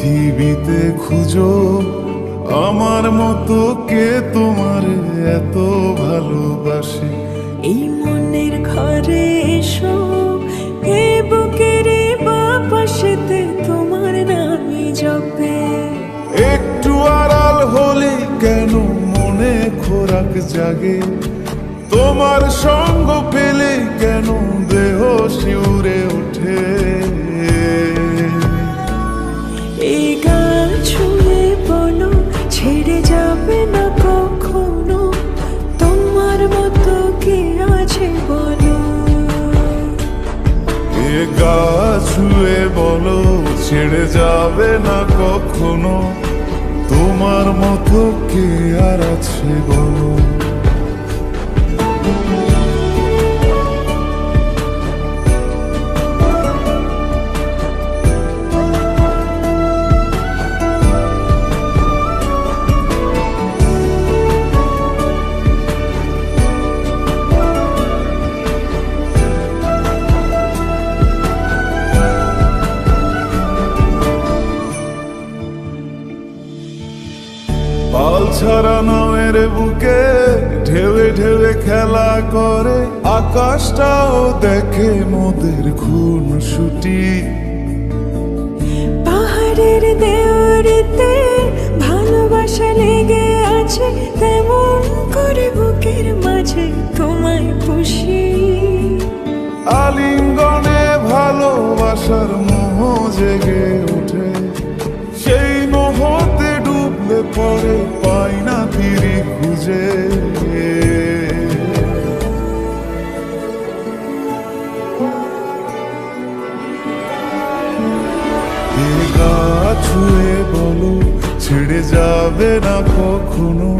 পৃথিবীতে খুঁজো আমার মতো কে তোমার এত ভালোবাসে। এই মনের ঘরে এসো, এ বুকের বাপাশেতে তোমার নামই জপে। একটু আড়াল হলে কেন মনে খোরাক জাগে, তোমার সঙ্গ পেলে কেন দেহ শিউরে ওঠে। এই গান ছুঁয়ে বলো ছেড়ে যাবে না কখনো, তোমার মতো কে আছে বলো। এ গা ছুঁয়ে বলো ছেড়ে যাবে না কখনো, তোমার মতো কে আর আছে বলো। পাল ছাড়া নামের বুকে ঢেউে ঢেউে খেলা করে, আকাশটাও দেখে মোদের খুন ছুটি। পাহাড়ের দেওয়ারিতে ভালোবাসা লেগে আছে, তেমন করে বুকের মাঝে তোমায় পুষি। আলিঙ্গনে ভালোবাসার মোহ জেগে ওঠে, সেই মোহতে ডুবলে পরে পাই না তীরে খুঁজে। এ গা ছুঁয়ে বলো ছেড়ে যাবে না কখনো,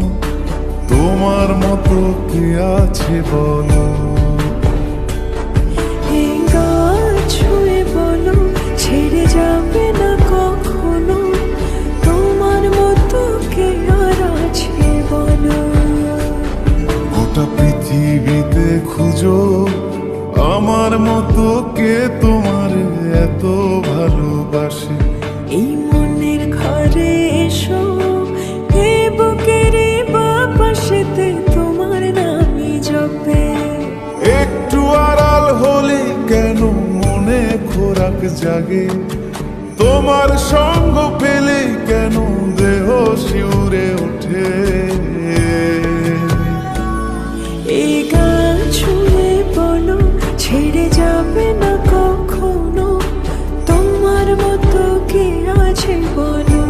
তোমার মতো কে আছে বলো। এই গান ছুঁয়ে বলো ছেড়ে যাবে না কখনো, তোমার মতো কে আর আছে বলো। গোটা পৃথিবীতে খুঁজো আমার মতো কে তোমার এত ভালোবাসে। এই মনের ঘরে এসো, এ বুকের বাপাশেতে তোমার নামই জপে। একটু আড়াল হলে কেন মনে খোরাক জাগে, তোমার সঙ্গ পেলে কেন দেহ শিউরে ওঠে। এই গান ছুঁয়ে বলো ছেড়ে যাবে না কখনো, তোমার মতো কে আছে বলো।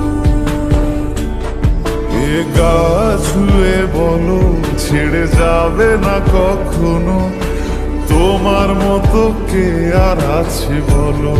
এ গা ছুঁয়ে বলো ছেড়ে যাবে না কখনো, তোমার মতো কে আর আছে বলো।